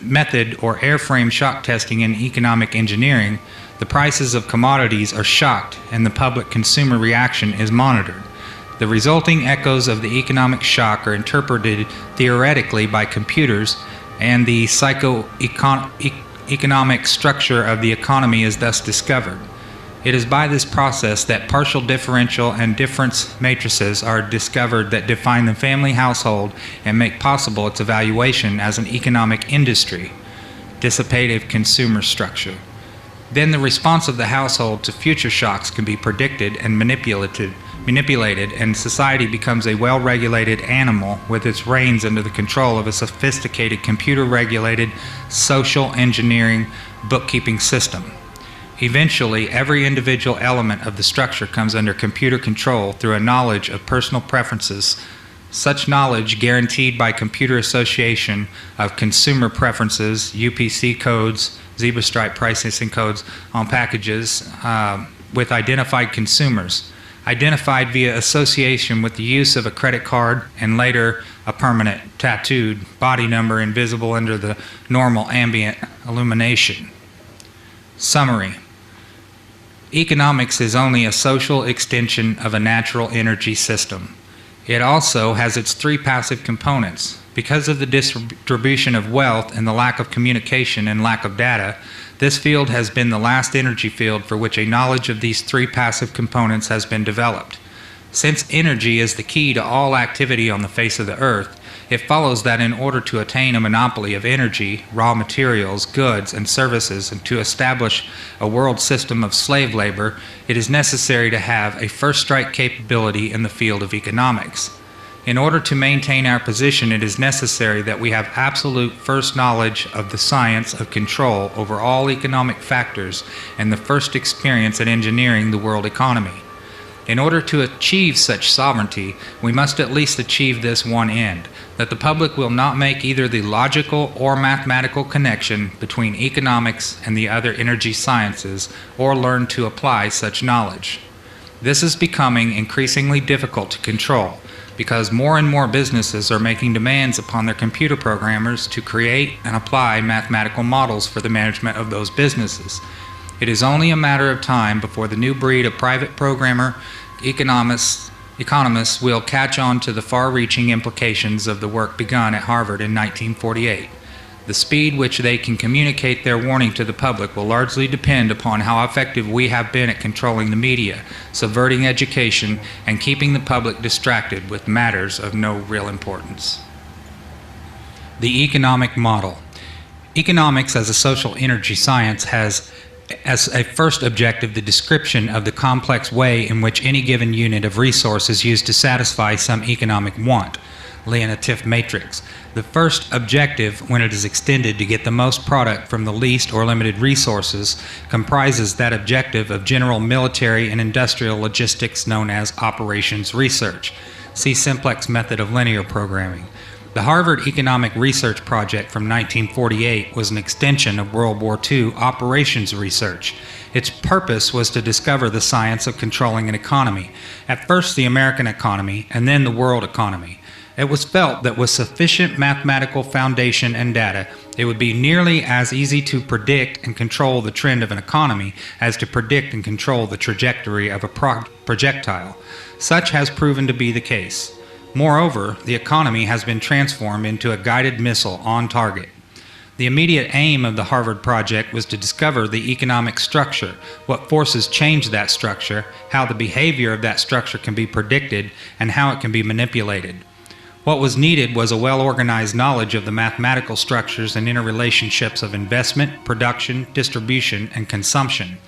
method or airframe shock testing in economic engineering, the prices of commodities are shocked and the public consumer reaction is monitored. The resulting echoes of the economic shock are interpreted theoretically by computers, and the economic structure of the economy is thus discovered. It is by this process that partial differential and difference matrices are discovered that define the family household and make possible its evaluation as an economic industry, dissipative consumer structure. Then the response of the household to future shocks can be predicted and manipulated, and society becomes a well-regulated animal with its reins under the control of a sophisticated computer-regulated social engineering bookkeeping system. Eventually, every individual element of the structure comes under computer control through a knowledge of personal preferences. Such knowledge, guaranteed by computer association of consumer preferences, UPC codes, zebra stripe pricing codes on packages with identified consumers, identified via association with the use of a credit card and later a permanent tattooed body number invisible under the normal ambient illumination. Summary. Economics is only a social extension of a natural energy system. It also has its three passive components. Because of the distribution of wealth and the lack of communication and lack of data, this field has been the last energy field for which a knowledge of these three passive components has been developed. Since energy is the key to all activity on the face of the earth, it follows that in order to attain a monopoly of energy, raw materials, goods, and services, and to establish a world system of slave labor, it is necessary to have a first-strike capability in the field of economics. In order to maintain our position, it is necessary that we have absolute first knowledge of the science of control over all economic factors and the first experience in engineering the world economy. In order to achieve such sovereignty, we must at least achieve this one end, that the public will not make either the logical or mathematical connection between economics and the other energy sciences, or learn to apply such knowledge. This is becoming increasingly difficult to control, because more and more businesses are making demands upon their computer programmers to create and apply mathematical models for the management of those businesses. It is only a matter of time before the new breed of private programmer economists will catch on to the far-reaching implications of the work begun at Harvard in 1948. The speed which they can communicate their warning to the public will largely depend upon how effective we have been at controlling the media, subverting education, and keeping the public distracted with matters of no real importance. The economic model. Economics as a social energy science has as a first objective the description of the complex way in which any given unit of resource is used to satisfy some economic want, Leontief matrix. The first objective, when it is extended to get the most product from the least or limited resources, comprises that objective of general military and industrial logistics known as operations research. See simplex method of linear programming. The Harvard Economic Research Project from 1948 was an extension of World War II operations research. Its purpose was to discover the science of controlling an economy, at first the American economy and then the world economy. It was felt that with sufficient mathematical foundation and data, it would be nearly as easy to predict and control the trend of an economy as to predict and control the trajectory of a projectile. Such has proven to be the case. Moreover, the economy has been transformed into a guided missile on target. The immediate aim of the Harvard project was to discover the economic structure, what forces change that structure, how the behavior of that structure can be predicted, and how it can be manipulated. What was needed was a well-organized knowledge of the mathematical structures and interrelationships of investment, production, distribution, and consumption.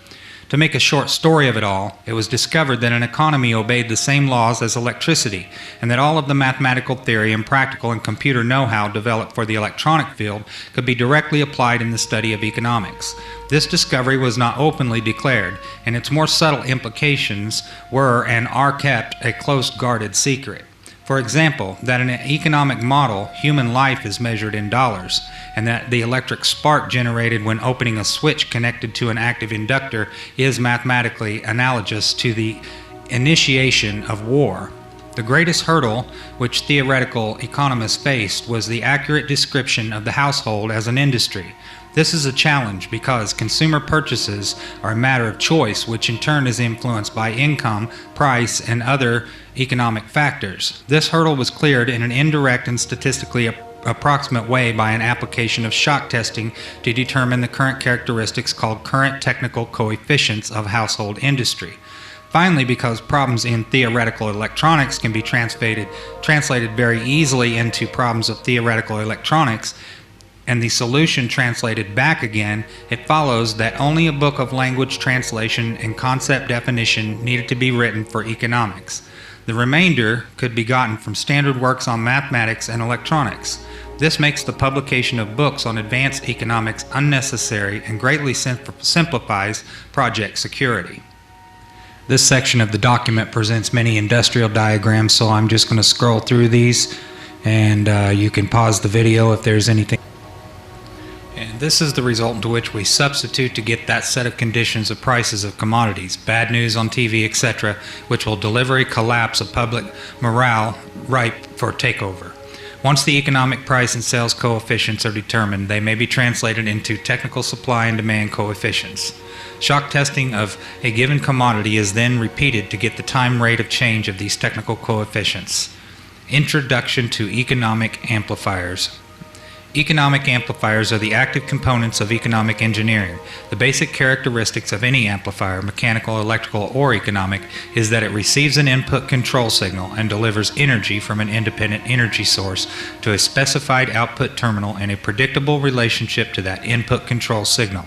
To make a short story of it all, it was discovered that an economy obeyed the same laws as electricity, and that all of the mathematical theory and practical and computer know-how developed for the electronic field could be directly applied in the study of economics. This discovery was not openly declared, and its more subtle implications were and are kept a close guarded secret. For example, that in an economic model, human life is measured in dollars, and that the electric spark generated when opening a switch connected to an active inductor is mathematically analogous to the initiation of war. The greatest hurdle which theoretical economists faced was the accurate description of the household as an industry. This is a challenge because consumer purchases are a matter of choice, which in turn is influenced by income, price, and other economic factors. This hurdle was cleared in an indirect and statistically approximate way by an application of shock testing to determine the current characteristics called current technical coefficients of household industry. Finally, because problems in theoretical electronics can be translated very easily into problems of theoretical electronics, and the solution translated back again, it follows that only a book of language translation and concept definition needed to be written for economics. The remainder could be gotten from standard works on mathematics and electronics. This makes the publication of books on advanced economics unnecessary and greatly simplifies project security. This section of the document presents many industrial diagrams, so I'm just going to scroll through these, and you can pause the video if there's anything. And this is the result into which we substitute to get that set of conditions of prices of commodities, bad news on TV, etc., which will deliver a collapse of public morale ripe for takeover. Once the economic price and sales coefficients are determined, they may be translated into technical supply and demand coefficients. Shock testing of a given commodity is then repeated to get the time rate of change of these technical coefficients. Introduction to economic amplifiers. Economic amplifiers are the active components of economic engineering. The basic characteristics of any amplifier, mechanical, electrical, or economic, is that it receives an input control signal and delivers energy from an independent energy source to a specified output terminal in a predictable relationship to that input control signal.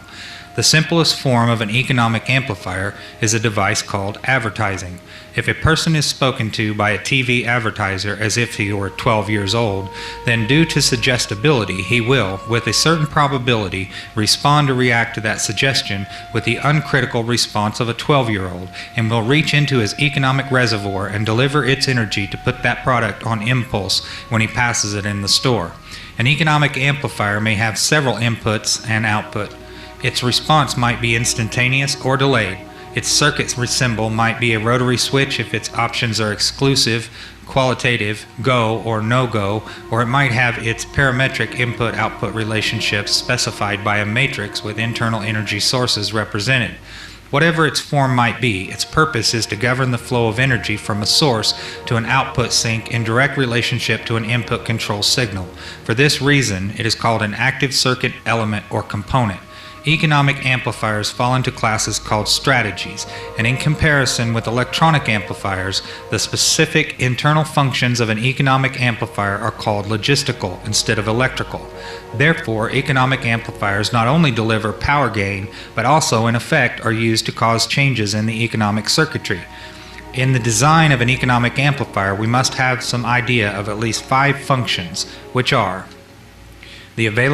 The simplest form of an economic amplifier is a device called advertising. If a person is spoken to by a TV advertiser as if he were 12 years old, then due to suggestibility, he will, with a certain probability, respond or react to that suggestion with the uncritical response of a 12-year-old, and will reach into his economic reservoir and deliver its energy to put that product on impulse when he passes it in the store. An economic amplifier may have several inputs and output. Its response might be instantaneous or delayed. Its circuit symbol might be a rotary switch if its options are exclusive, qualitative, go or no-go, or it might have its parametric input-output relationships specified by a matrix with internal energy sources represented. Whatever its form might be, its purpose is to govern the flow of energy from a source to an output sink in direct relationship to an input control signal. For this reason, it is called an active circuit element or component. Economic amplifiers fall into classes called strategies, and in comparison with electronic amplifiers, the specific internal functions of an economic amplifier are called logistical instead of electrical. Therefore, economic amplifiers not only deliver power gain, but also in effect are used to cause changes in the economic circuitry. In the design of an economic amplifier, we must have some idea of at least 5 functions, which are the available